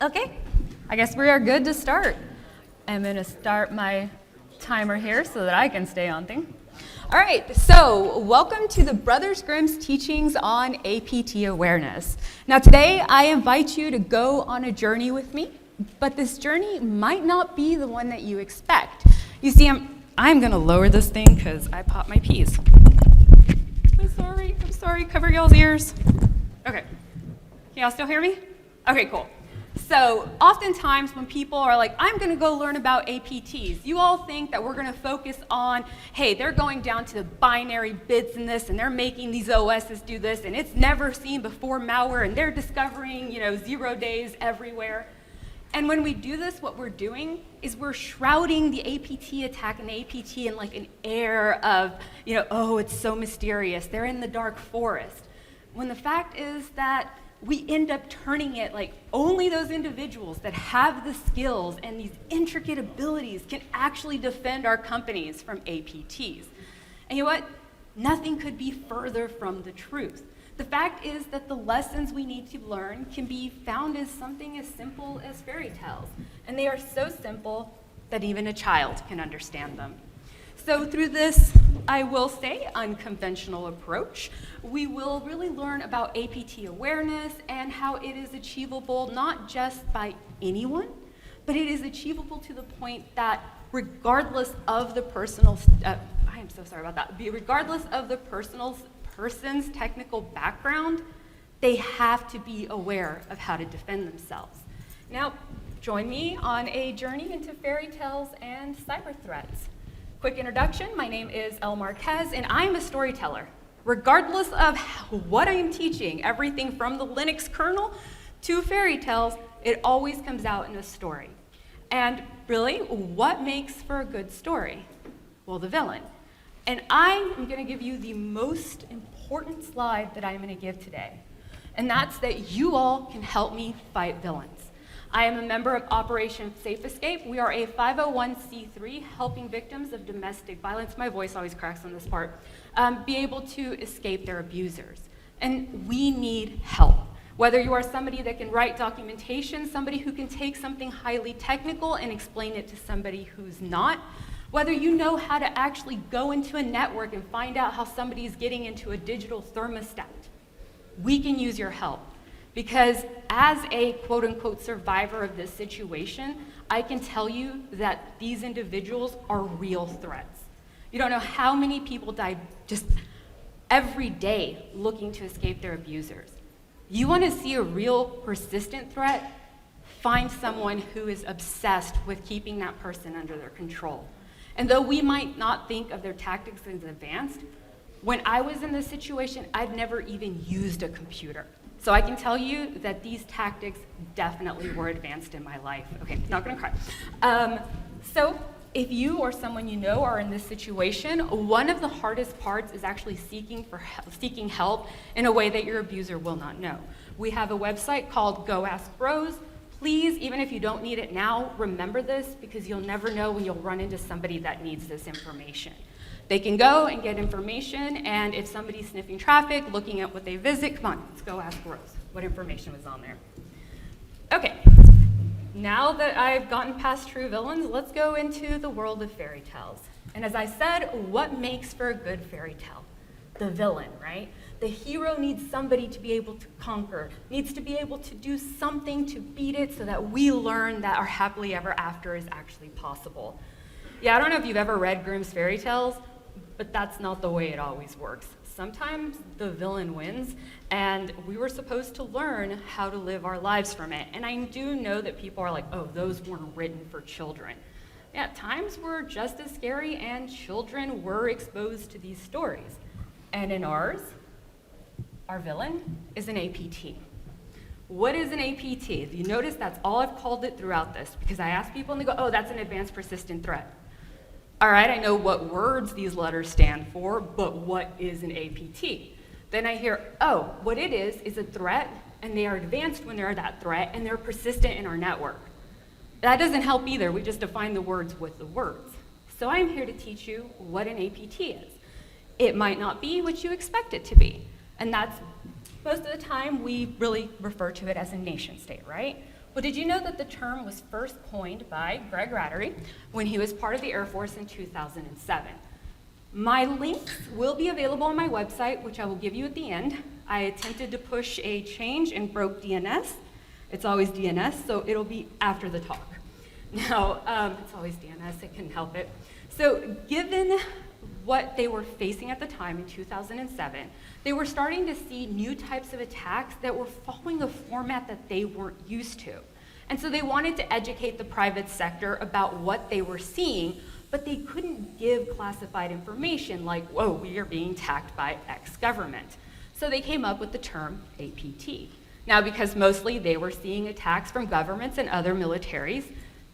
Okay, I guess we are good to start. I'm going to start my timer here so that I can stay on thing. All right, so welcome to the Brothers Grimm's teachings on APT awareness. Now today I invite you to go on a journey with me, but this journey might not be the one that you expect. You see, I'm going to lower this thing because I popped my peas. I'm sorry, cover y'all's ears. Okay, can y'all still hear me? Okay, cool. So oftentimes when people are like, I'm going to go learn about APTs, you all think that we're going to focus on, hey, they're going down to the binary bits in this, and they're making these OSs do this, and it's never seen before malware, and they're discovering, 0 days everywhere. And when we do this, what we're doing is we're shrouding the APT attack and the APT in like an air of, oh, it's so mysterious. They're in the dark forest. When the fact is that we end up turning it like only those individuals that have the skills and these intricate abilities can actually defend our companies from APTs. And you know what? Nothing could be further from the truth. The fact is that the lessons we need to learn can be found as something as simple as fairy tales. And they are so simple that even a child can understand them. So through this, I will say, unconventional approach, we will really learn about APT awareness and how it is achievable not just by anyone, but it is achievable to the point that regardless of the person's technical background, they have to be aware of how to defend themselves. Now, join me on a journey into fairy tales and cyber threats. Quick introduction, my name is Marquez, and I'm a storyteller. Regardless of what I am teaching, everything from the Linux kernel to fairy tales, it always comes out in a story. And really, what makes for a good story? Well, the villain. And I am going to give you the most important slide that I'm going to give today. And that's that you all can help me fight villains. I am a member of Operation Safe Escape. We are a 501c3 helping victims of domestic violence. My voice always cracks on this part. Be able to escape their abusers. And we need help. Whether you are somebody that can write documentation, somebody who can take something highly technical and explain it to somebody who's not, whether you know how to actually go into a network and find out how somebody's getting into a digital thermostat, we can use your help. Because as a quote-unquote survivor of this situation, I can tell you that these individuals are real threats. You don't know how many people die just every day looking to escape their abusers. You want to see a real persistent threat? Find someone who is obsessed with keeping that person under their control. And though we might not think of their tactics as advanced, when I was in this situation, I'd never even used a computer. So I can tell you that these tactics definitely were advanced in my life. Okay, not gonna cry. So if you or someone you know are in this situation, one of the hardest parts is actually seeking help in a way that your abuser will not know. We have a website called Go Ask Bros. Please, even if you don't need it now, remember this because you'll never know when you'll run into somebody that needs this information. They can go and get information, and if somebody's sniffing traffic, looking at what they visit, come on, let's go ask Rose what information was on there. Okay, now that I've gotten past true villains, let's go into the world of fairy tales. And as I said, what makes for a good fairy tale? The villain, right? The hero needs somebody to be able to conquer, needs to be able to do something to beat it so that we learn that our happily ever after is actually possible. Yeah, I don't know if you've ever read Grimm's fairy tales, but that's not the way it always works. Sometimes the villain wins, and we were supposed to learn how to live our lives from it. And I do know that people are like, oh, those weren't written for children. Yeah, times were just as scary, and children were exposed to these stories. And in ours, our villain is an APT. What is an APT? If you notice, that's all I've called it throughout this, because I ask people and they go, oh, that's an advanced persistent threat. All right, I know what words these letters stand for, but what is an APT? Then I hear, oh, what it is a threat, and they are advanced when they're that threat, and they're persistent in our network. That doesn't help either. We just define the words with the words. So I'm here to teach you what an APT is. It might not be what you expect it to be, and that's most of the time we really refer to it as a nation state, right? Well, did you know that the term was first coined by Greg Rattery when he was part of the Air Force in 2007? My links will be available on my website, which I will give you at the end. I attempted to push a change and broke DNS. It's always DNS, so it'll be after the talk. Now, it's always DNS, it couldn't help it. So given what they were facing at the time in 2007, they were starting to see new types of attacks that were following a format that they weren't used to. And so they wanted to educate the private sector about what they were seeing, but they couldn't give classified information like, whoa, we are being attacked by X government. So they came up with the term APT. Now, because mostly they were seeing attacks from governments and other militaries,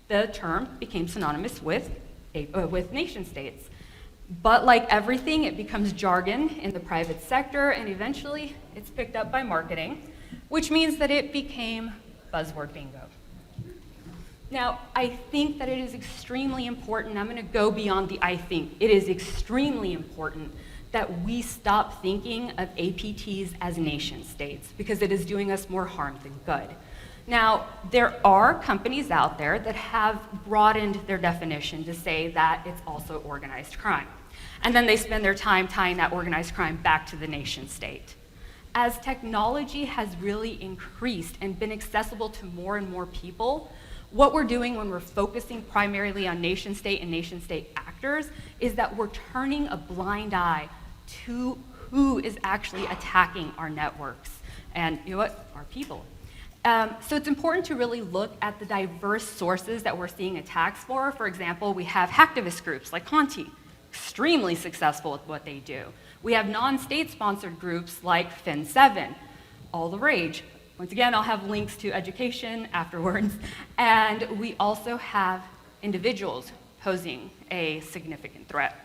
the term became synonymous with nation states. But like everything, it becomes jargon in the private sector, and eventually it's picked up by marketing, which means that it became buzzword bingo. Now, I think that it is extremely important, I'm gonna go beyond the I think, it is extremely important that we stop thinking of APTs as nation states, because it is doing us more harm than good. Now, there are companies out there that have broadened their definition to say that it's also organized crime. And then they spend their time tying that organized crime back to the nation state. As technology has really increased and been accessible to more and more people, what we're doing when we're focusing primarily on nation state and nation state actors is that we're turning a blind eye to who is actually attacking our networks and, you know what, our people. So it's important to really look at the diverse sources that we're seeing attacks for. For example, we have hacktivist groups like Conti, extremely successful with what they do. We have non-state sponsored groups like Fin7, all the rage. Once again, I'll have links to education afterwards. And we also have individuals posing a significant threat.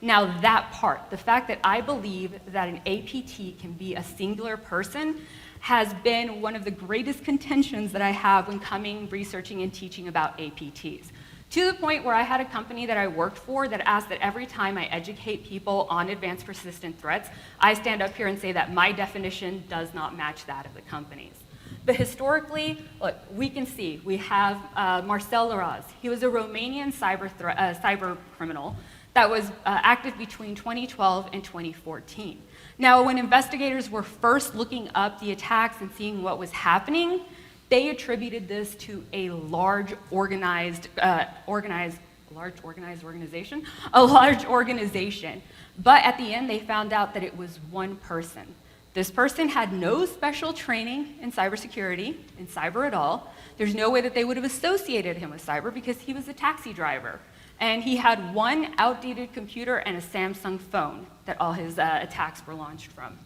Now that part, the fact that I believe that an APT can be a singular person has been one of the greatest contentions that I have when coming, researching, and teaching about APTs. To the point where I had a company that I worked for that asked that every time I educate people on advanced persistent threats, I stand up here and say that my definition does not match that of the company's. But historically, look, we can see, we have Marcel Laraz. He was a Romanian cyber criminal that was active between 2012 and 2014. Now, when investigators were first looking up the attacks and seeing what was happening, they attributed this to a large organization. But at the end, they found out that it was one person. This person had no special training in cybersecurity, in cyber at all. There's no way that they would have associated him with cyber because he was a taxi driver. And he had one outdated computer and a Samsung phone that all his attacks were launched from.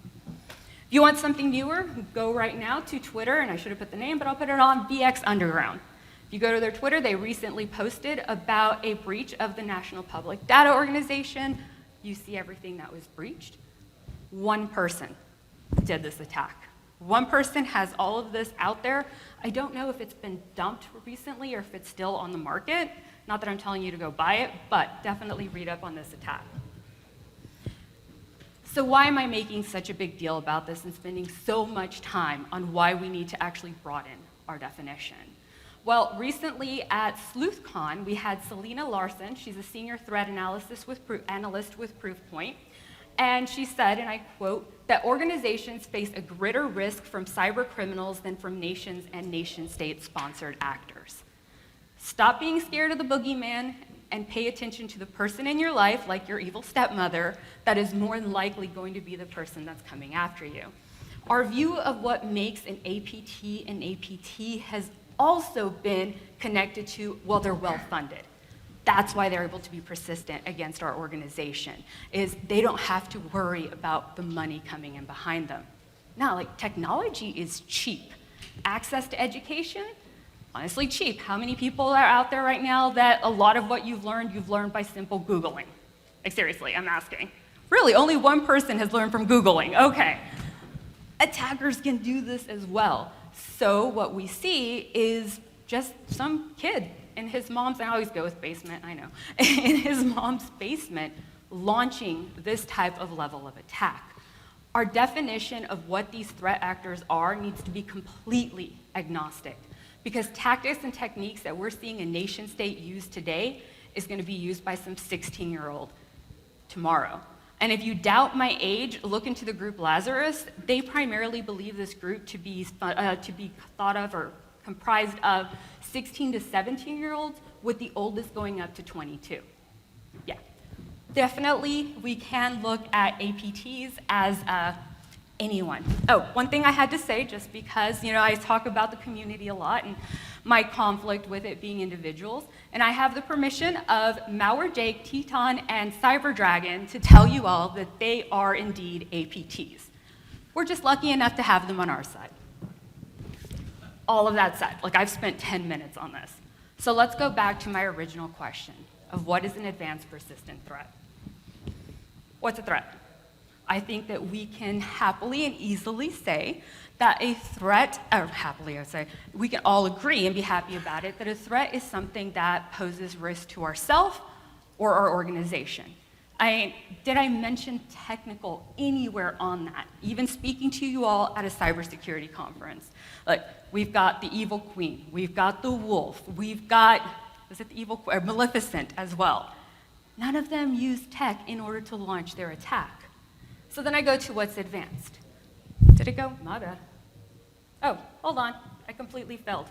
If you want something newer, go right now to Twitter, and I should have put the name, but I'll put it on VX Underground. If you go to their Twitter, they recently posted about a breach of the National Public Data Organization. You see everything that was breached. One person did this attack. One person has all of this out there. I don't know if it's been dumped recently or if it's still on the market. Not that I'm telling you to go buy it, but definitely read up on this attack. So why am I making such a big deal about this and spending so much time on why we need to actually broaden our definition? Well, recently at SleuthCon, we had Selena Larson. She's a senior threat analyst with Proofpoint. And she said, and I quote, that organizations face a greater risk from cyber criminals than from nations and nation-state sponsored actors. Stop being scared of the boogeyman and pay attention to the person in your life, like your evil stepmother, that is more than likely going to be the person that's coming after you. Our view of what makes an APT has also been connected to, well, they're well-funded. That's why they're able to be persistent against our organization, is they don't have to worry about the money coming in behind them. Now, like, technology is cheap. Access to education, honestly cheap. How many people are out there right now that a lot of what you've learned by simple Googling? Like, seriously, I'm asking. Really, only one person has learned from Googling. Okay. Attackers can do this as well. So what we see is just some kid in his mom's, I always go with basement, I know, in his mom's basement, launching this type of level of attack. Our definition of what these threat actors are needs to be completely agnostic, because tactics and techniques that we're seeing a nation state use today is going to be used by some 16-year-old tomorrow. And if you doubt my age, look into the group Lazarus. They primarily believe this group to be thought of or comprised of 16 to 17-year-olds, with the oldest going up to 22. Yeah, definitely we can look at APTs as anyone. Oh, one thing I had to say, just because I talk about the community a lot and my conflict with it being individuals, and I have the permission of Mauer Jake, Teton, and Cyber Dragon to tell you all that they are indeed APTs. We're just lucky enough to have them on our side. All of that said, I've spent 10 minutes on this. So let's go back to my original question of what is an advanced persistent threat? What's a threat? I think that we can happily and easily say that a threat, or happily I would say, we can all agree and be happy about it, that a threat is something that poses risk to ourselves or our organization. Did I mention technical anywhere on that? Even speaking to you all at a cybersecurity conference. We've got the Evil Queen, we've got the Wolf, we've got, Maleficent as well. None of them use tech in order to launch their attack. So then I go to what's advanced. Did it go? My bad. Oh, hold on, I completely failed.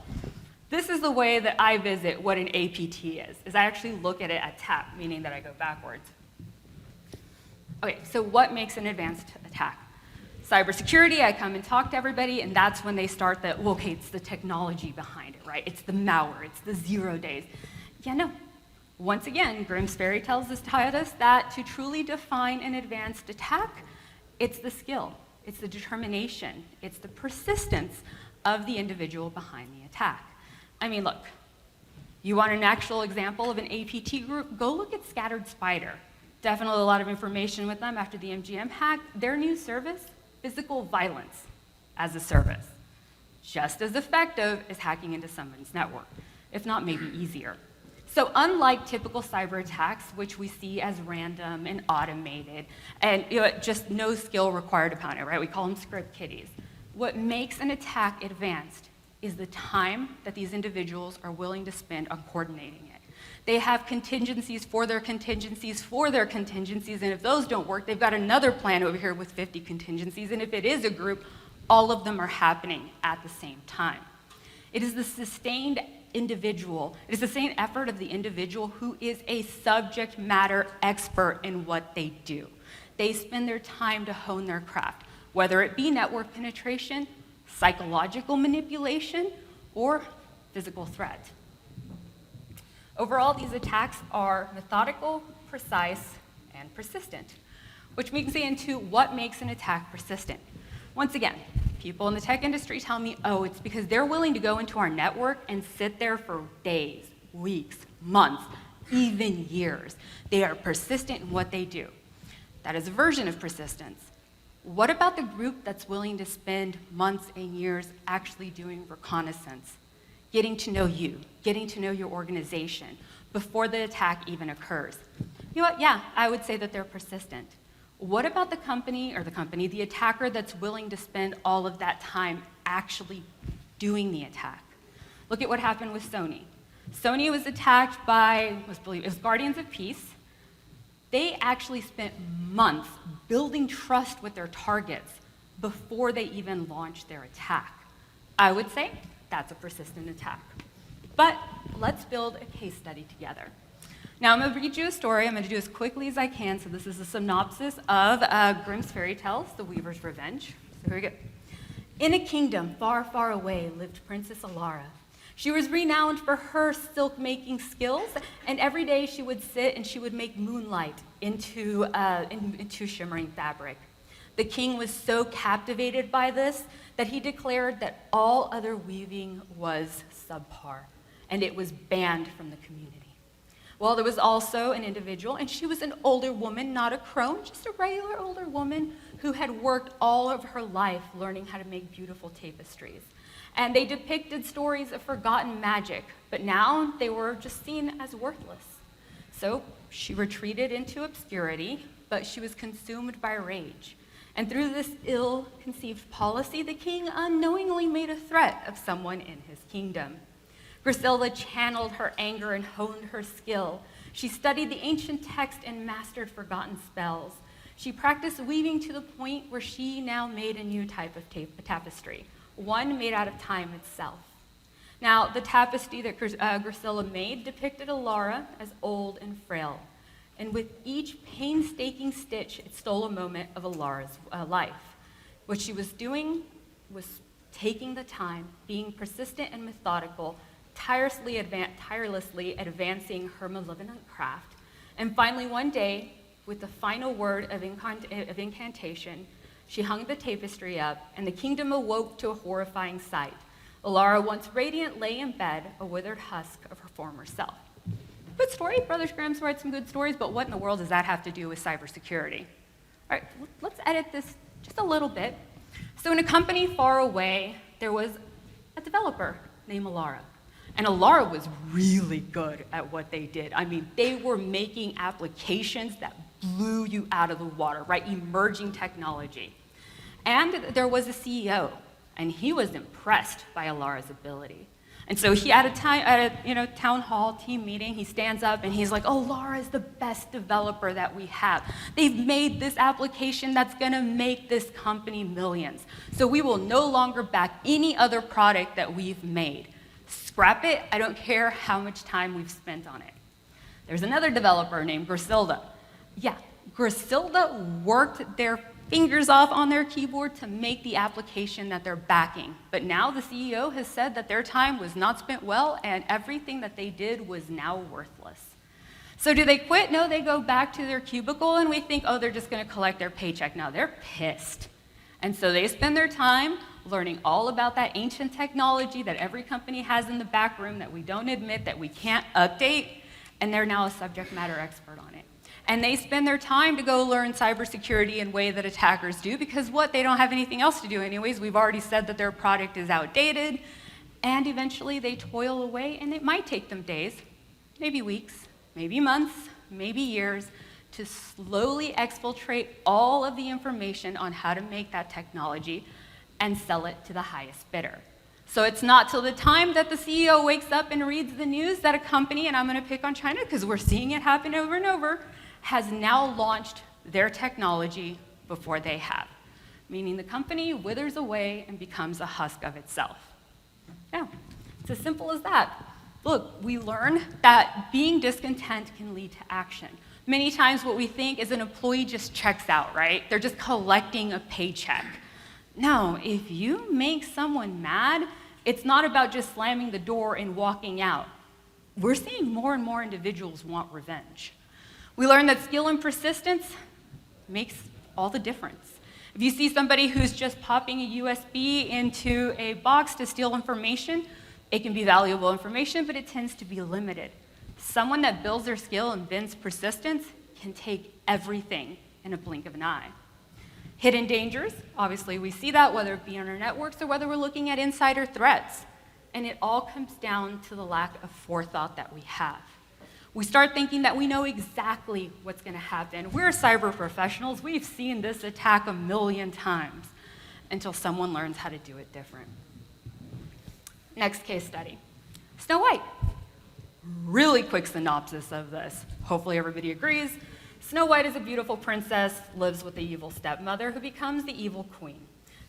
This is the way that I visit what an APT is I actually look at it at tap, meaning that I go backwards. Okay, so what makes an advanced attack? Cybersecurity, I come and talk to everybody, and that's when they start that, well, okay, it's the technology behind it, right? It's the malware, it's the 0 days. Yeah, no. Once again, Grimm's fairy tales has taught us that to truly define an advanced attack, it's the skill, it's the determination, it's the persistence of the individual behind the attack. Look, you want an actual example of an APT group? Go look at Scattered Spider. Definitely a lot of information with them after the MGM hack. Their new service, physical violence as a service. Just as effective as hacking into someone's network, if not maybe easier. So unlike typical cyber attacks, which we see as random and automated, and just no skill required upon it, right? We call them script kiddies. What makes an attack advanced is the time that these individuals are willing to spend on coordinating it. They have contingencies for their contingencies for their contingencies, and if those don't work, they've got another plan over here with 50 contingencies, and if it is a group, all of them are happening at the same time. It is the sustained individual, it is the same effort of the individual who is a subject matter expert in what they do. They spend their time to hone their craft, whether it be network penetration, psychological manipulation, or physical threat. Overall, these attacks are methodical, precise, and persistent, which makes me into what makes an attack persistent. Once again, people in the tech industry tell me, oh, it's because they're willing to go into our network and sit there for days, weeks, months, even years. They are persistent in what they do. That is a version of persistence. What about the group that's willing to spend months and years actually doing reconnaissance, getting to know you, getting to know your organization before the attack even occurs? You know what? Yeah, I would say that they're persistent. What about the attacker that's willing to spend all of that time actually doing the attack? Look at what happened with Sony. Sony was attacked by, it was Guardians of Peace. They actually spent months building trust with their targets before they even launched their attack. I would say that's a persistent attack. But let's build a case study together. Now, I'm going to read you a story. I'm going to do as quickly as I can. So this is a synopsis of Grimm's fairy tales, The Weaver's Revenge. So here we go. In a kingdom far, far away lived Princess Alara. She was renowned for her silk-making skills, and every day she would sit and she would make moonlight into shimmering fabric. The king was so captivated by this that he declared that all other weaving was subpar, and it was banned from the community. Well, there was also an individual, and she was an older woman, not a crone, just a regular older woman who had worked all of her life learning how to make beautiful tapestries. And they depicted stories of forgotten magic, but now they were just seen as worthless. So she retreated into obscurity, but she was consumed by rage. And through this ill-conceived policy, the king unknowingly made a threat of someone in his kingdom. Griselda channeled her anger and honed her skill. She studied the ancient text and mastered forgotten spells. She practiced weaving to the point where she now made a new type of tapestry, one made out of time itself. Now, the tapestry that Griselda made depicted Alara as old and frail. And with each painstaking stitch, it stole a moment of Alara's life. What she was doing was taking the time, being persistent and methodical, tirelessly advancing her malevolent craft. And finally, one day, with the final word of incantation, she hung the tapestry up, and the kingdom awoke to a horrifying sight. Alara, once radiant, lay in bed, a withered husk of her former self. Good story. Brothers Grimm write some good stories, but what in the world does that have to do with cybersecurity? All right, let's edit this just a little bit. So in a company far away, there was a developer named Alara. And Alara was really good at what they did. I mean, they were making applications that blew you out of the water, right? Emerging technology. And there was a CEO, and he was impressed by Alara's ability. And so he, at a town hall team meeting, he stands up and he's like, "Oh, Alara is the best developer that we have. They've made this application that's gonna make this company millions. So we will no longer back any other product that we've made. Scrap it, I don't care how much time we've spent on it." There's another developer named Griselda. Yeah, Griselda worked their fingers off on their keyboard to make the application that they're backing. But now the CEO has said that their time was not spent well and everything that they did was now worthless. So do they quit? No, they go back to their cubicle and we think, oh, they're just gonna collect their paycheck. Now they're pissed. And so they spend their time learning all about that ancient technology that every company has in the back room that we don't admit, that we can't update, and they're now a subject matter expert on it. And they spend their time to go learn cybersecurity in a way that attackers do, because what? They don't have anything else to do anyways. We've already said that their product is outdated, and eventually they toil away, and it might take them days, maybe weeks, maybe months, maybe years, to slowly exfiltrate all of the information on how to make that technology and sell it to the highest bidder. So it's not till the time that the CEO wakes up and reads the news that a company, and I'm gonna pick on China because we're seeing it happen over and over, has now launched their technology before they have, meaning the company withers away and becomes a husk of itself. Yeah, it's as simple as that. Look, we learn that being discontent can lead to action. Many times what we think is an employee just checks out, right? They're just collecting a paycheck. No, if you make someone mad, it's not about just slamming the door and walking out. We're seeing more and more individuals want revenge. We learn that skill and persistence makes all the difference. If you see somebody who's just popping a USB into a box to steal information, it can be valuable information, but it tends to be limited. Someone that builds their skill and bends persistence can take everything in a blink of an eye. Hidden dangers, obviously we see that, whether it be on our networks or whether we're looking at insider threats. And it all comes down to the lack of forethought that we have. We start thinking that we know exactly what's gonna happen. We're cyber professionals, we've seen this attack a million times until someone learns how to do it different. Next case study, Snow White. Really quick synopsis of this. Hopefully everybody agrees. Snow White is a beautiful princess, lives with the evil stepmother who becomes the evil queen.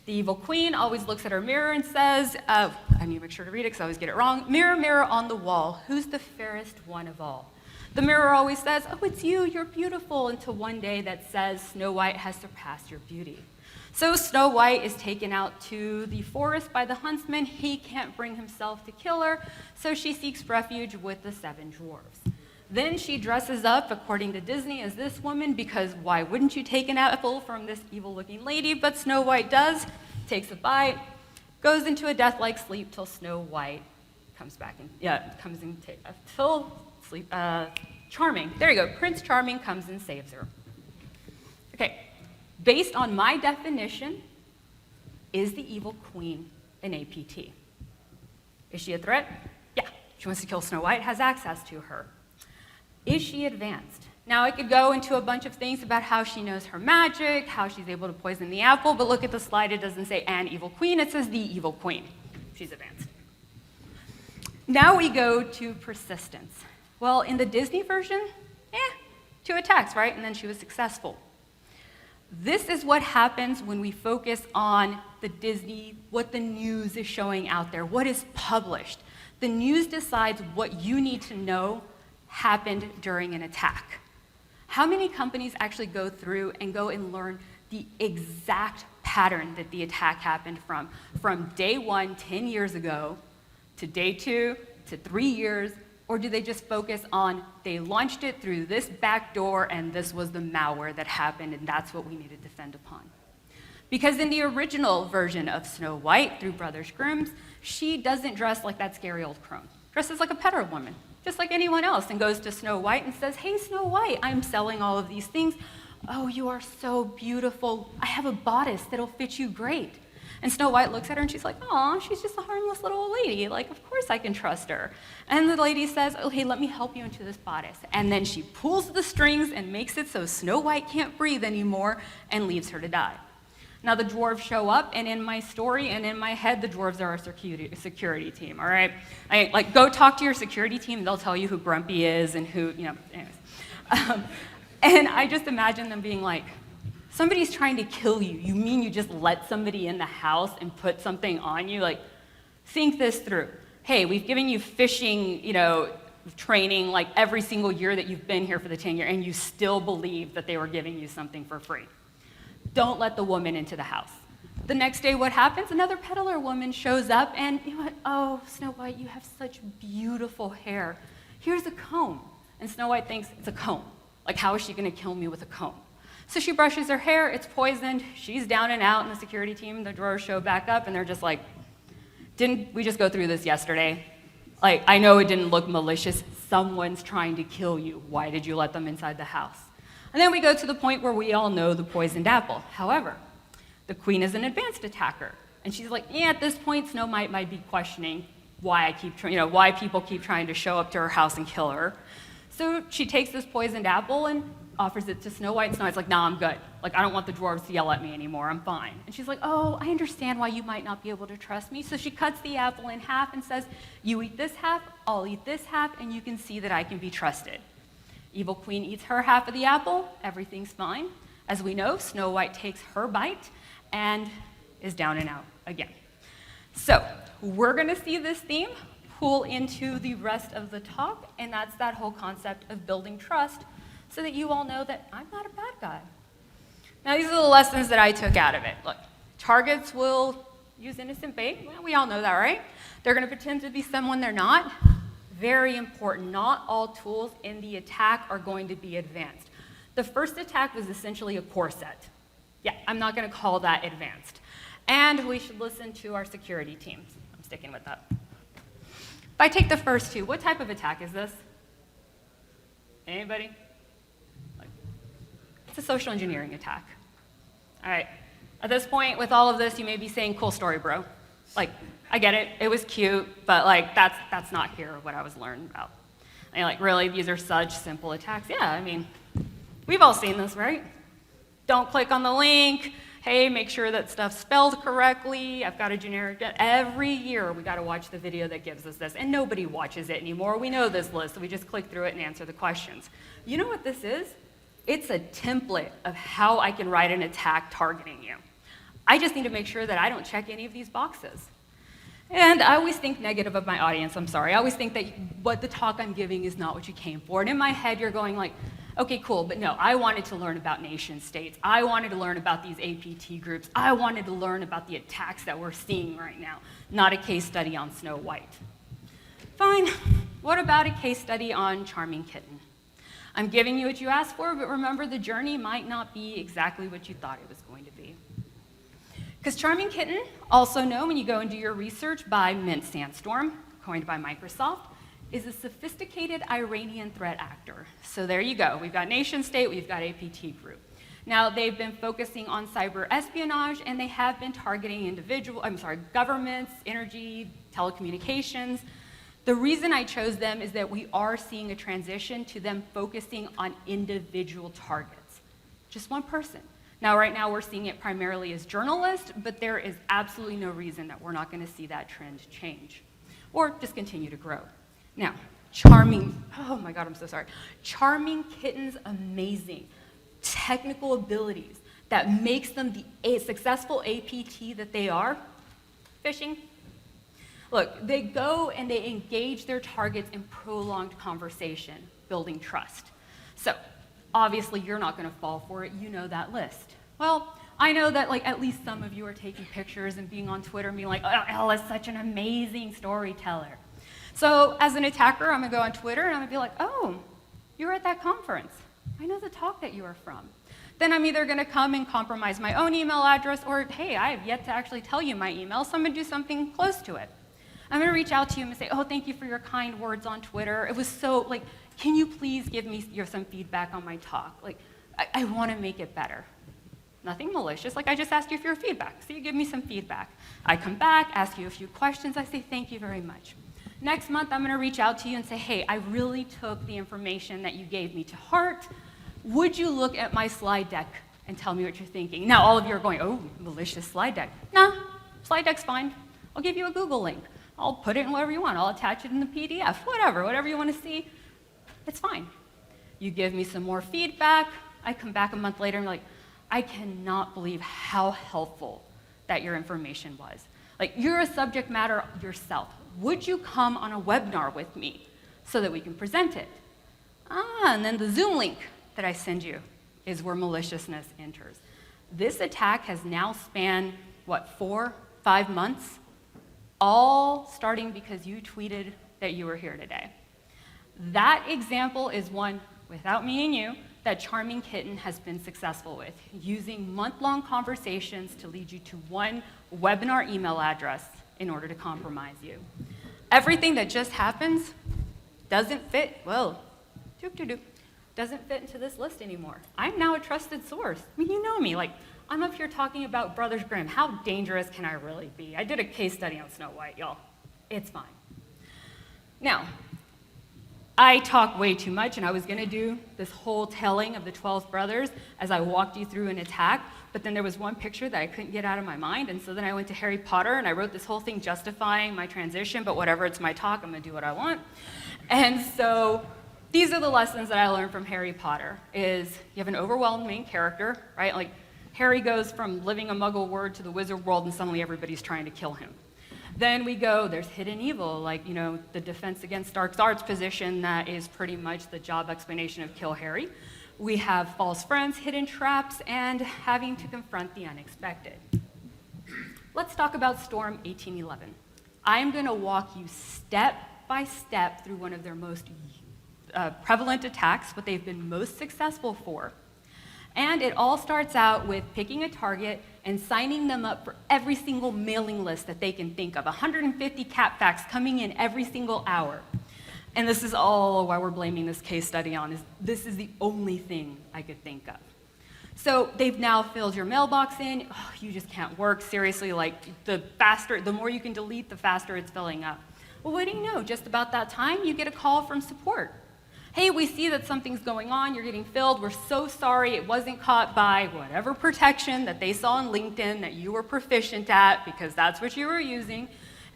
The evil queen always looks at her mirror and says, I need to make sure to read it because I always get it wrong. "Mirror, mirror on the wall, who's the fairest one of all?" The mirror always says, "Oh, it's you, you're beautiful," until one day that says, "Snow White has surpassed your beauty." So Snow White is taken out to the forest by the huntsman. He can't bring himself to kill her, so she seeks refuge with the 7 dwarves. Then she dresses up, according to Disney, as this woman, because why wouldn't you take an apple from this evil-looking lady? But Snow White does, takes a bite, goes into a death-like sleep till Snow White comes back and, till sleep, Charming, there you go, Prince Charming comes and saves her. Okay, based on my definition, is the evil queen an APT? Is she a threat? Yeah, she wants to kill Snow White, has access to her. Is she advanced? Now, I could go into a bunch of things about how she knows her magic, how she's able to poison the apple, but look at the slide, it doesn't say an evil queen, it says the evil queen. She's advanced. Now we go to persistence. Well, in the Disney version, 2 attacks, right? And then she was successful. This is what happens when we focus on the Disney, what the news is showing out there, what is published. The news decides what you need to know happened during an attack. How many companies actually go through and go and learn the exact pattern that the attack happened from day 1, 10 years ago, to day 2, to 3 years, or do they just focus on they launched it through this back door and this was the malware that happened and that's what we need to defend upon? Because in the original version of Snow White through Brothers Grimm, she doesn't dress like that scary old crone. Dresses like a peddler woman, just like anyone else, and goes to Snow White and says, "Hey, Snow White, I'm selling all of these things. Oh, you are so beautiful. I have a bodice that'll fit you great." And Snow White looks at her and she's like, "Aw, she's just a harmless little old lady. Like, of course I can trust her." And the lady says, "Oh, hey, let me help you into this bodice." And then she pulls the strings and makes it so Snow White can't breathe anymore and leaves her to die. Now the dwarves show up, and in my story and in my head, the dwarves are our security team, all right? Go talk to your security team, and they'll tell you who Grumpy is and who, anyways. And I just imagine them being like, somebody's trying to kill you. You mean you just let somebody in the house and put something on you? Like, think this through. Hey, we've given you fishing, training like every single year that you've been here for the 10 years, and you still believe that they were giving you something for free. Don't let the woman into the house. The next day, what happens? Another peddler woman shows up, and "Oh, Snow White, you have such beautiful hair. Here's a comb." And Snow White thinks it's a comb. Like, how is she going to kill me with a comb? So she brushes her hair, it's poisoned, she's down and out, and the security team, the drawers show back up, and they're just like, "Didn't we just go through this yesterday? Like, I know it didn't look malicious. Someone's trying to kill you. Why did you let them inside the house?" And then we go to the point where we all know the poisoned apple. However, the queen is an advanced attacker. And she's like, at this point, Snow White might be questioning why why people keep trying to show up to her house and kill her. So she takes this poisoned apple and offers it to Snow White, and Snow White's like, "Nah, I'm good. Like, I don't want the dwarves to yell at me anymore. I'm fine." And she's like, "Oh, I understand why you might not be able to trust me." So she cuts the apple in half and says, "You eat this half, I'll eat this half, and you can see that I can be trusted." Evil Queen eats her half of the apple, everything's fine. As we know, Snow White takes her bite and is down and out again. So we're gonna see this theme pull into the rest of the talk, and that's that whole concept of building trust so that you all know that I'm not a bad guy. Now, these are the lessons that I took out of it. Look, targets will use innocent bait. Well, we all know that, right? They're gonna pretend to be someone they're not. Very important, not all tools in the attack are going to be advanced. The first attack was essentially a core set. Yeah, I'm not gonna call that advanced. And we should listen to our security teams. I'm sticking with that. If I take the first 2, what type of attack is this? Anybody? It's a social engineering attack. All right, at this point, with all of this, you may be saying, "Cool story, bro." Like, I get it, it was cute, but like, that's not here what I was learning about. And like, really, these are such simple attacks? Yeah, I mean, we've all seen this, right? Don't click on the link. Hey, make sure that stuff's spelled correctly. I've got a generic, every year we gotta watch the video that gives us this, and nobody watches it anymore. We know this list, so we just click through it and answer the questions. You know what this is? It's a template of how I can write an attack targeting you. I just need to make sure that I don't check any of these boxes. And I always think negative of my audience, I'm sorry. I always think that what the talk I'm giving is not what you came for. And in my head, you're going like, okay, cool, but no, I wanted to learn about nation states. I wanted to learn about these APT groups. I wanted to learn about the attacks that we're seeing right now, not a case study on Snow White. Fine, what about a case study on Charming Kitten? I'm giving you what you asked for, but remember, the journey might not be exactly what you thought it was going to be. Because Charming Kitten, also known when you go and do your research by Mint Sandstorm, coined by Microsoft, is a sophisticated Iranian threat actor. So there you go. We've got nation state, we've got APT group. Now, they've been focusing on cyber espionage, and they have been targeting governments, energy, telecommunications. The reason I chose them is that we are seeing a transition to them focusing on individual targets, just one person. Now, right now, we're seeing it primarily as journalists, but there is absolutely no reason that we're not going to see that trend change or just continue to grow. Now, charming, oh my God, I'm so sorry. Charming kittens, amazing. Technical abilities that makes them the successful APT that they are, fishing. Look, they go and they engage their targets in prolonged conversation, building trust. So, obviously, you're not going to fall for it. You know that list. Well, I know that at least some of you are taking pictures and being on Twitter and being like, oh, Elle is such an amazing storyteller. So, as an attacker, I'm going to go on Twitter and I'm going to be like, oh, you were at that conference. I know the talk that you were from. Then I'm either going to come and compromise my own email address or, hey, I have yet to actually tell you my email, so I'm going to do something close to it. I'm going to reach out to you and say, oh, thank you for your kind words on Twitter. It was so, can you please give me some feedback on my talk? I want to make it better. Nothing malicious. I just asked you for your feedback, so you give me some feedback. I come back, ask you a few questions. I say, thank you very much. Next month, I'm going to reach out to you and say, hey, I really took the information that you gave me to heart. Would you look at my slide deck and tell me what you're thinking? Now, all of you are going, oh, malicious slide deck. No, slide deck's fine. I'll give you a Google link. I'll put it in whatever you want. I'll attach it in the PDF, whatever you want to see. It's fine. You give me some more feedback. I come back a month later and I'm like, I cannot believe how helpful that your information was. You're a subject matter yourself. Would you come on a webinar with me so that we can present it? And then the Zoom link that I send you is where maliciousness enters. This attack has now spanned, 4, 5 months? All starting because you tweeted that you were here today. That example is one, without me and you, that Charming Kitten has been successful with, using month-long conversations to lead you to one webinar email address in order to compromise you. Everything that just happens doesn't fit, doesn't fit into this list anymore. I'm now a trusted source. You know me, I'm up here talking about Brothers Grimm. How dangerous can I really be? I did a case study on Snow White, y'all. It's fine. Now, I talk way too much, and I was going to do this whole telling of the 12 brothers as I walked you through an attack, but then there was one picture that I couldn't get out of my mind, and so then I went to Harry Potter, and I wrote this whole thing justifying my transition, but whatever, it's my talk, I'm going to do what I want. And so these are the lessons that I learned from Harry Potter, is you have an overwhelmed main character, right? Harry goes from living a muggle world to the wizard world, and suddenly everybody's trying to kill him. Then we go, there's hidden evil, the Defense Against Dark Arts position that is pretty much the job explanation of Kill Harry. We have false friends, hidden traps, and having to confront the unexpected. Let's talk about Storm 1811. I'm going to walk you step by step through one of their most prevalent attacks, what they've been most successful for. And it all starts out with picking a target and signing them up for every single mailing list that they can think of. 150 cat facts coming in every single hour. And this is all why we're blaming this case study on, is this is the only thing I could think of. So they've now filled your mailbox in. Oh, you just can't work. Seriously, the more you can delete, the faster it's filling up. Well, what do you know? Just about that time, you get a call from support. Hey, we see that something's going on, you're getting filled, we're so sorry it wasn't caught by whatever protection that they saw on LinkedIn that you were proficient at, because that's what you were using.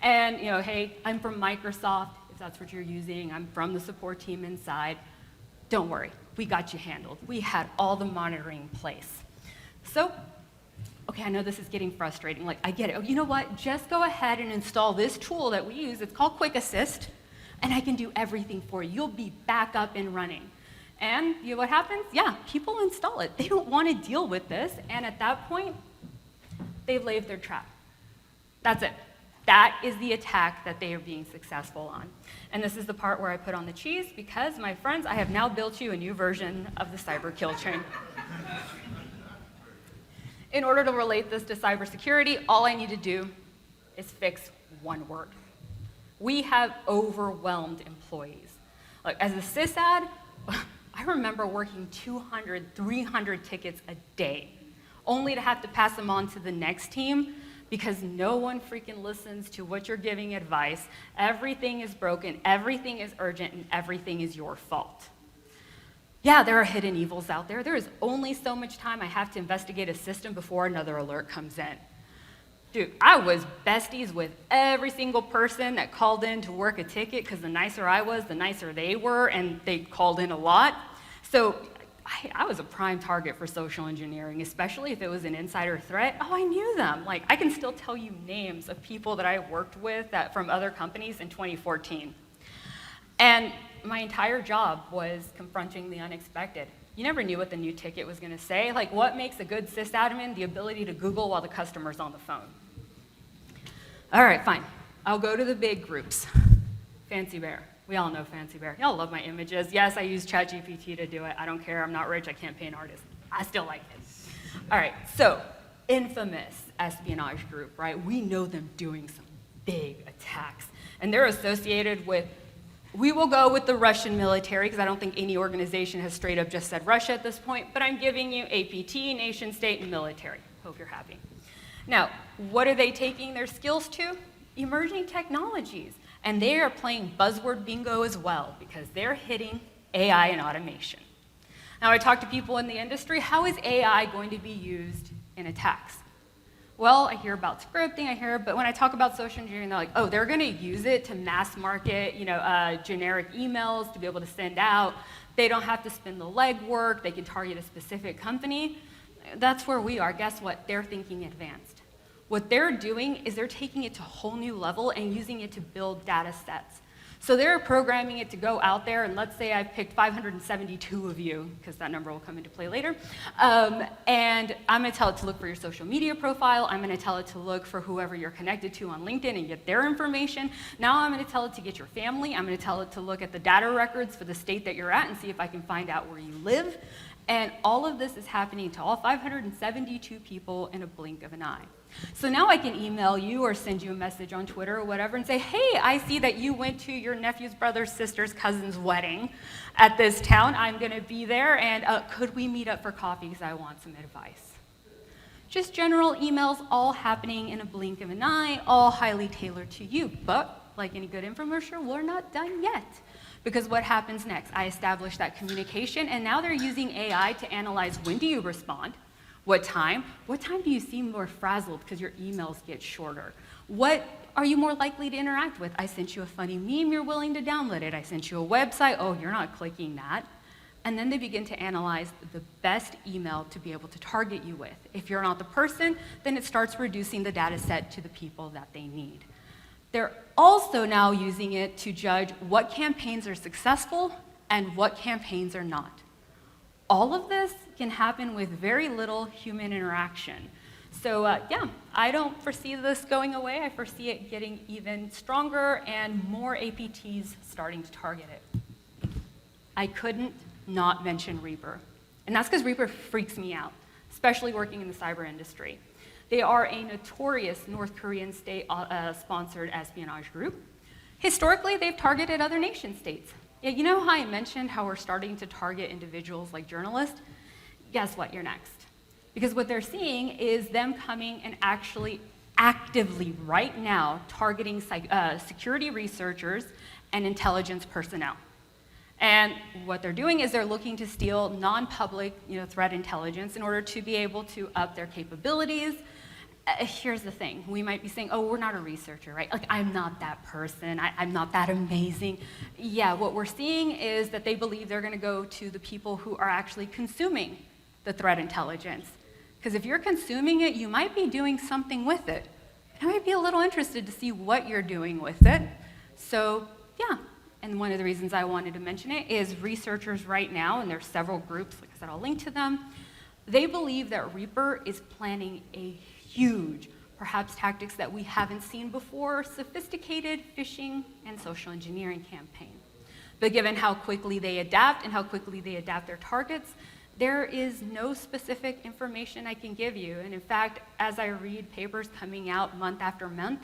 And, hey, I'm from Microsoft, if that's what you're using, I'm from the support team inside. Don't worry, we got you handled. We had all the monitoring in place. So, okay, I know this is getting frustrating, I get it. Oh, you know what, just go ahead and install this tool that we use, it's called Quick Assist, and I can do everything for you. You'll be back up and running. And you know what happens? Yeah, people install it. They don't want to deal with this, and at that point, they've laid their trap. That's it. That is the attack that they are being successful on. And this is the part where I put on the cheese, because, my friends, I have now built you a new version of the cyber kill chain. In order to relate this to cybersecurity, all I need to do is fix one word. We have overwhelmed employees. As a sysad, I remember working 200, 300 tickets a day, only to have to pass them on to the next team because no one freaking listens to what you're giving advice. Everything is broken, everything is urgent, and everything is your fault. Yeah, there are hidden evils out there. There is only so much time I have to investigate a system before another alert comes in. Dude, I was besties with every single person that called in to work a ticket, because the nicer I was, the nicer they were, and they called in a lot. So I was a prime target for social engineering, especially if it was an insider threat. Oh, I knew them. Like, I can still tell you names of people that I worked with from other companies in 2014. And my entire job was confronting the unexpected. You never knew what the new ticket was going to say. Like, what makes a good sysadmin? The ability to Google while the customer's on the phone. All right, fine. I'll go to the big groups. Fancy Bear. We all know Fancy Bear. Y'all love my images. Yes, I use ChatGPT to do it. I don't care. I'm not rich. I can't pay an artist. I still like it. All right, so infamous espionage group, right? We know them doing some big attacks. And they're associated with, we will go with the Russian military, because I don't think any organization has straight up just said Russia at this point, but I'm giving you APT, nation, state, and military. Hope you're happy. Now, what are they taking their skills to? Emerging technologies. And they are playing buzzword bingo as well, because they're hitting AI and automation. Now, I talk to people in the industry, how is AI going to be used in attacks? Well, I hear about scripting, but when I talk about social engineering, they're like, oh, they're going to use it to mass market, generic emails to be able to send out. They don't have to spend the legwork. They can target a specific company. That's where we are. Guess what? They're thinking advanced. What they're doing is they're taking it to a whole new level and using it to build data sets. So they're programming it to go out there, and let's say I've picked 572 of you, because that number will come into play later, and I'm going to tell it to look for your social media profile. I'm going to tell it to look for whoever you're connected to on LinkedIn and get their information. Now I'm going to tell it to get your family. I'm going to tell it to look at the data records for the state that you're at and see if I can find out where you live. And all of this is happening to all 572 people in a blink of an eye. So now I can email you or send you a message on Twitter or whatever and say, hey, I see that you went to your nephew's brother's sister's cousin's wedding at this town. I'm going to be there, and could we meet up for coffee because I want some advice? Just general emails, all happening in a blink of an eye, all highly tailored to you. But like any good infomercial, we're not done yet. Because what happens next? I establish that communication, and now they're using AI to analyze, when do you respond? What time? What time do you seem more frazzled because your emails get shorter? What are you more likely to interact with? I sent you a funny meme, you're willing to download it. I sent you a website, oh, you're not clicking that. And then they begin to analyze the best email to be able to target you with. If you're not the person, then it starts reducing the data set to the people that they need. They're also now using it to judge what campaigns are successful and what campaigns are not. All of this can happen with very little human interaction. So yeah, I don't foresee this going away. I foresee it getting even stronger and more APTs starting to target it. I couldn't not mention Reaper. And that's because Reaper freaks me out, especially working in the cyber industry. They are a notorious North Korean state-sponsored espionage group. Historically, they've targeted other nation states. Yeah, you know how I mentioned how we're starting to target individuals like journalists? Guess what? You're next. Because what they're seeing is them coming and actually actively right now targeting security researchers and intelligence personnel. And what they're doing is they're looking to steal non-public threat intelligence in order to be able to up their capabilities. Here's the thing. We might be saying, oh, we're not a researcher, right? Like, I'm not that person. I'm not that amazing. Yeah, what we're seeing is that they believe they're going to go to the people who are actually consuming the threat intelligence. Because if you're consuming it, you might be doing something with it. I might be a little interested to see what you're doing with it. So, yeah. And one of the reasons I wanted to mention it is researchers right now, and there's several groups, like I said, I'll link to them, they believe that Reaper is planning a huge, perhaps tactics that we haven't seen before, sophisticated phishing and social engineering campaign. But given how quickly they adapt and how quickly they adapt their targets, there is no specific information I can give you. And in fact, as I read papers coming out month after month,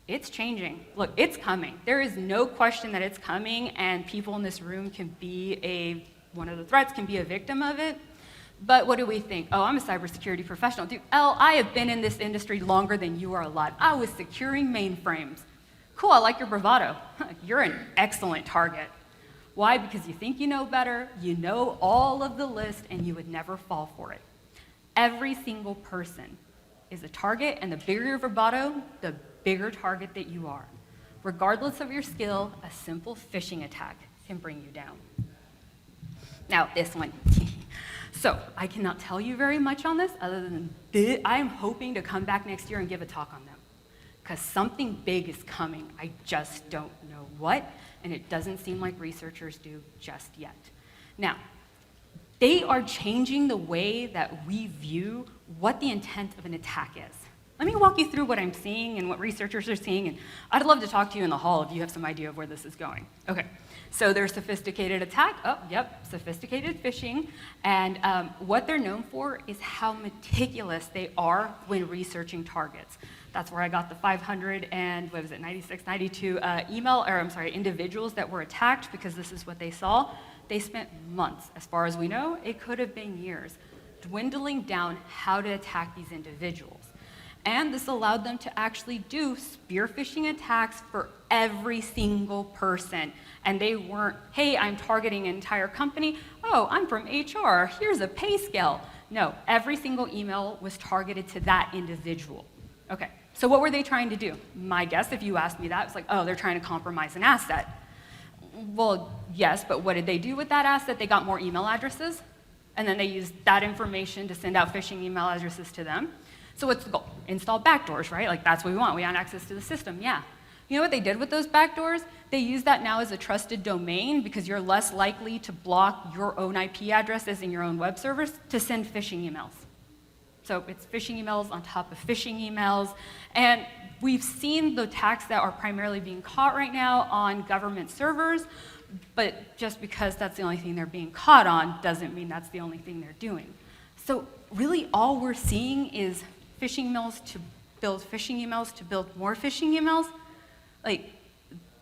it's changing. Look, it's coming. There is no question that it's coming, and people in this room can be one of the threats can be a victim of it. But what do we think? Oh, I'm a cybersecurity professional. Dude, I have been in this industry longer than you are alive. I was securing mainframes. Cool, I like your bravado. You're an excellent target. Why? Because you think you know better, you know all of the list, and you would never fall for it. Every single person is a target, and the bigger your bravado, the bigger target that you are. Regardless of your skill, a simple phishing attack can bring you down. Now, this one. So, I cannot tell you very much on this other than I am hoping to come back next year and give a talk on them. Because something big is coming. I just don't know what, and it doesn't seem like researchers do just yet. Now, they are changing the way that we view what the intent of an attack is. Let me walk you through what I'm seeing and what researchers are seeing, and I'd love to talk to you in the hall if you have some idea of where this is going. Okay, so there's sophisticated attack. Oh, yep, sophisticated phishing. And what they're known for is how meticulous they are when researching targets. That's where I got the 92 individuals that were attacked, because this is what they saw. They spent months, as far as we know, it could have been years, dwindling down how to attack these individuals. And this allowed them to actually do spear phishing attacks for every single person. And they weren't, hey, I'm targeting an entire company. Oh, I'm from HR. Here's a pay scale. No, every single email was targeted to that individual. Okay, so what were they trying to do? My guess, if you asked me that, it's like, oh, they're trying to compromise an asset. Well, yes, but what did they do with that asset? They got more email addresses, and then they used that information to send out phishing email addresses to them. So what's the goal? Install backdoors, right? Like, that's what we want. We want access to the system, yeah. You know what they did with those backdoors? They use that now as a trusted domain, because you're less likely to block your own IP addresses in your own web servers to send phishing emails. So it's phishing emails on top of phishing emails. And we've seen the attacks that are primarily being caught right now on government servers, but just because that's the only thing they're being caught on doesn't mean that's the only thing they're doing. So really all we're seeing is phishing emails to build phishing emails to build more phishing emails. Like,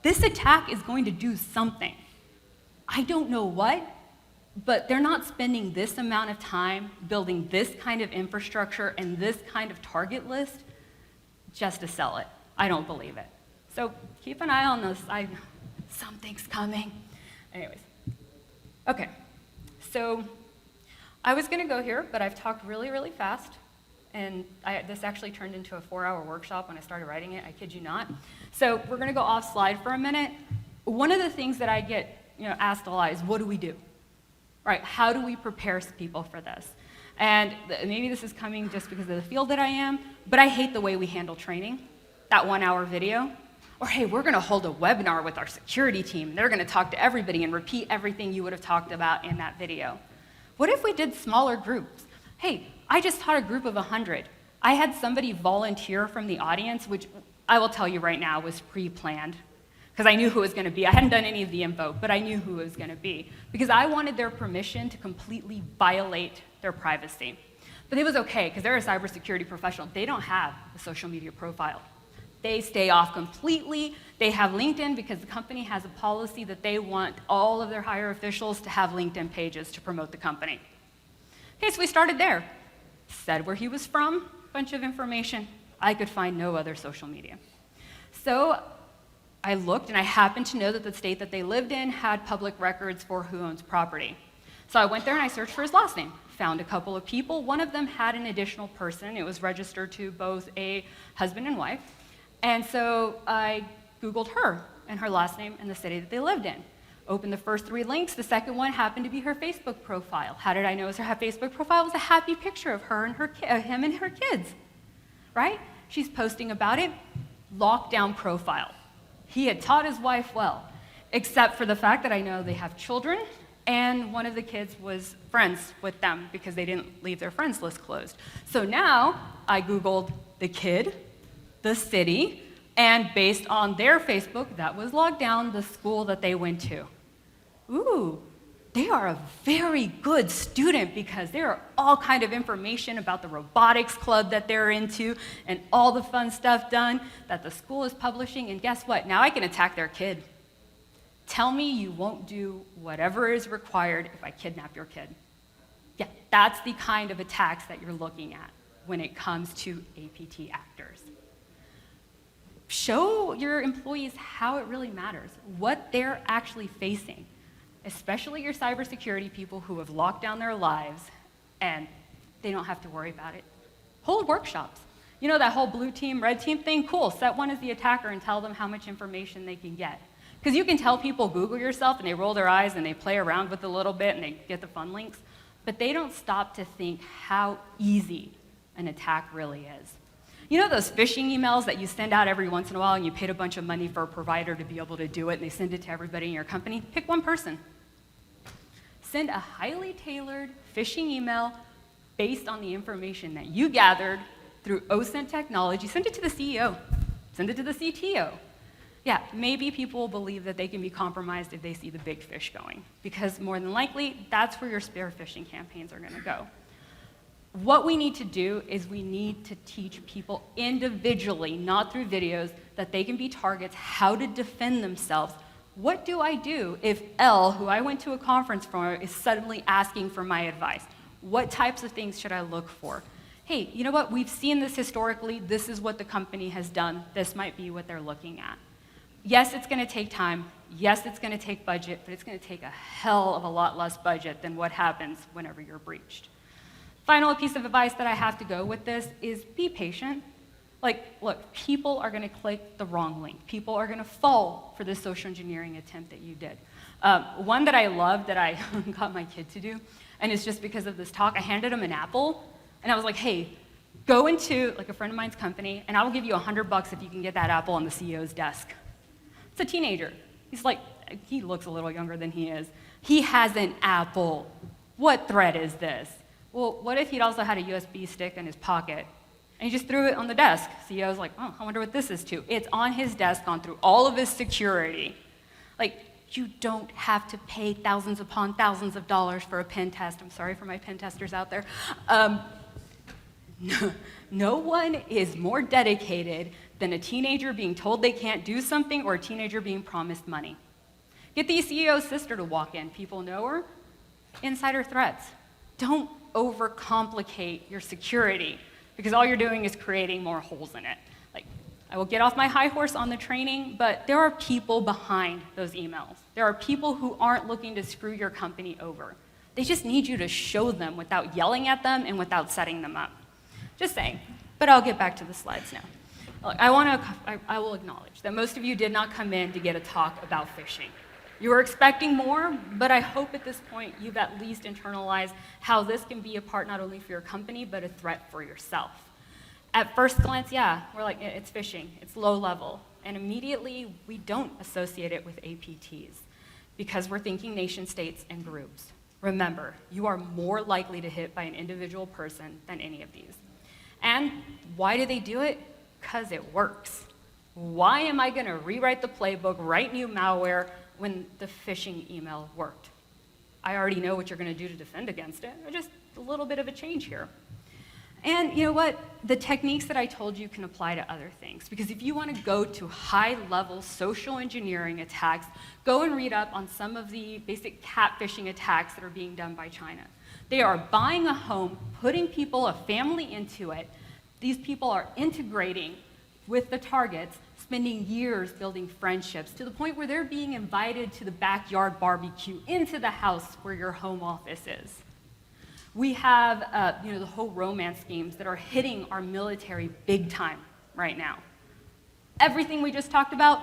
this attack is going to do something. I don't know what, but they're not spending this amount of time building this kind of infrastructure and this kind of target list just to sell it. I don't believe it. So keep an eye on this. Something's coming. Anyways. Okay. So I was going to go here, but I've talked really, really fast. And this actually turned into a 4-hour workshop when I started writing it. I kid you not. So we're going to go off slide for a minute. One of the things that I get asked a lot is, what do we do? Right? How do we prepare people for this? And maybe this is coming just because of the field that I am, but I hate the way we handle training. That 1-hour video. Or, hey, we're going to hold a webinar with our security team. They're going to talk to everybody and repeat everything you would have talked about in that video. What if we did smaller groups? Hey, I just taught a group of 100. I had somebody volunteer from the audience, which I will tell you right now was pre-planned, because I knew who it was going to be. I hadn't done any of the info, but I knew who it was going to be, because I wanted their permission to completely violate their privacy. But it was okay, because they're a cybersecurity professional. They don't have a social media profile. They stay off completely. They have LinkedIn because the company has a policy that they want all of their higher officials to have LinkedIn pages to promote the company. Okay, so we started there. Said where he was from, bunch of information. I could find no other social media. So I looked, and I happened to know that the state that they lived in had public records for who owns property. So I went there and I searched for his last name. Found a couple of people. One of them had an additional person. It was registered to both a husband and wife. And so I Googled her and her last name and the city that they lived in. Opened the first 3 links. The second one happened to be her Facebook profile. How did I know it was her Facebook profile? It was a happy picture of her and him and her kids, right? She's posting about it. Lockdown profile. He had taught his wife well, except for the fact that I know they have children, and one of the kids was friends with them because they didn't leave their friends list closed. So now I Googled the kid, the city, and based on their Facebook, that was logged down, the school that they went to. Ooh, they are a very good student because there are all kind of information about the robotics club that they're into and all the fun stuff done that the school is publishing. And guess what? Now I can attack their kid. Tell me you won't do whatever is required if I kidnap your kid. Yeah, that's the kind of attacks that you're looking at when it comes to APT actors. Show your employees how it really matters, what they're actually facing, especially your cybersecurity people who have locked down their lives and they don't have to worry about it. Hold workshops. You know that whole blue team, red team thing? Cool, set one as the attacker and tell them how much information they can get. Because you can tell people Google yourself and they roll their eyes and they play around with it a little bit and they get the fun links, but they don't stop to think how easy an attack really is. You know those phishing emails that you send out every once in a while and you paid a bunch of money for a provider to be able to do it and they send it to everybody in your company? Pick one person. Send a highly tailored phishing email based on the information that you gathered through OSINT technology. Send it to the CEO. Send it to the CTO. Yeah, maybe people will believe that they can be compromised if they see the big fish going, because more than likely, that's where your spear phishing campaigns are gonna go. What we need to do is we need to teach people individually, not through videos, that they can be targets, how to defend themselves. What do I do if L, who I went to a conference for, is suddenly asking for my advice? What types of things should I look for? Hey, you know what? We've seen this historically. This is what the company has done. This might be what they're looking at. Yes, it's going to take time. Yes, it's going to take budget, but it's going to take a hell of a lot less budget than what happens whenever you're breached. Final piece of advice that I have to go with this is be patient. Like, look, people are going to click the wrong link. People are going to fall for this social engineering attempt that you did. One that I love that I got my kid to do, and it's just because of this talk, I handed him an apple, and I was like, hey, go into like a friend of mine's company, and I will give you $100 if you can get that apple on the CEO's desk. It's a teenager. He's like, he looks a little younger than he is. He has an apple. What threat is this? Well, what if he'd also had a USB stick in his pocket and he just threw it on the desk? CEO's like, oh, I wonder what this is to. It's on his desk, gone through all of his security. Like, you don't have to pay thousands upon thousands of dollars for a pen test. I'm sorry for my pen testers out there. No one is more dedicated than a teenager being told they can't do something or a teenager being promised money. Get the CEO's sister to walk in. People know her. Insider threats. Don't overcomplicate your security because all you're doing is creating more holes in it. Like, I will get off my high horse on the training, but there are people behind those emails. There are people who aren't looking to screw your company over. They just need you to show them without yelling at them and without setting them up. Just saying. But I'll get back to the slides now. Look, I will acknowledge that most of you did not come in to get a talk about phishing. You were expecting more, but I hope at this point you've at least internalized how this can be a part not only for your company, but a threat for yourself. At first glance, yeah, we're like, it's phishing, it's low level. And immediately, we don't associate it with APTs because we're thinking nation states and groups. Remember, you are more likely to hit by an individual person than any of these. And why do they do it? Because it works. Why am I going to rewrite the playbook, write new malware when the phishing email worked? I already know what you're going to do to defend against it. Just a little bit of a change here. And you know what? The techniques that I told you can apply to other things. Because if you want to go to high-level social engineering attacks, go and read up on some of the basic catfishing attacks that are being done by China. They are buying a home, putting people, a family into it. These people are integrating with the targets, spending years building friendships to the point where they're being invited to the backyard barbecue into the house where your home office is. We have the whole romance schemes that are hitting our military big time right now. Everything we just talked about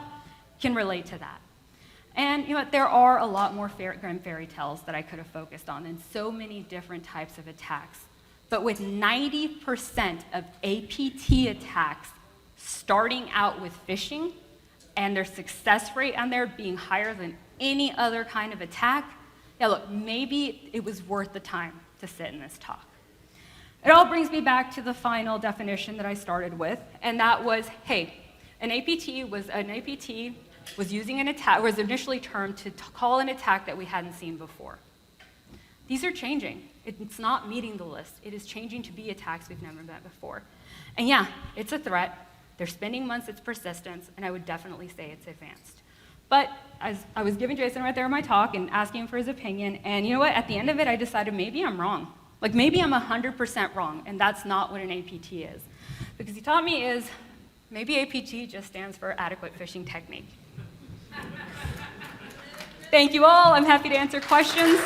can relate to that. And you know what, there are a lot more Grimm fairy tales that I could have focused on and so many different types of attacks. But with 90% of APT attacks starting out with phishing and their success rate on there being higher than any other kind of attack, yeah, look, maybe it was worth the time to sit in this talk. It all brings me back to the final definition that I started with, and that was, hey, an APT was using an attack, was initially termed to call an attack that we hadn't seen before. These are changing. It's not meeting the list. It is changing to be attacks we've never met before. And yeah, it's a threat. They're spending months, it's persistence, and I would definitely say it's advanced. But as I was giving Jason right there in my talk and asking him for his opinion, and you know what, at the end of it, I decided maybe I'm wrong. Like maybe I'm 100% wrong, and that's not what an APT is. Because he taught me is, maybe APT just stands for adequate fishing technique. Thank you all. I'm happy to answer questions.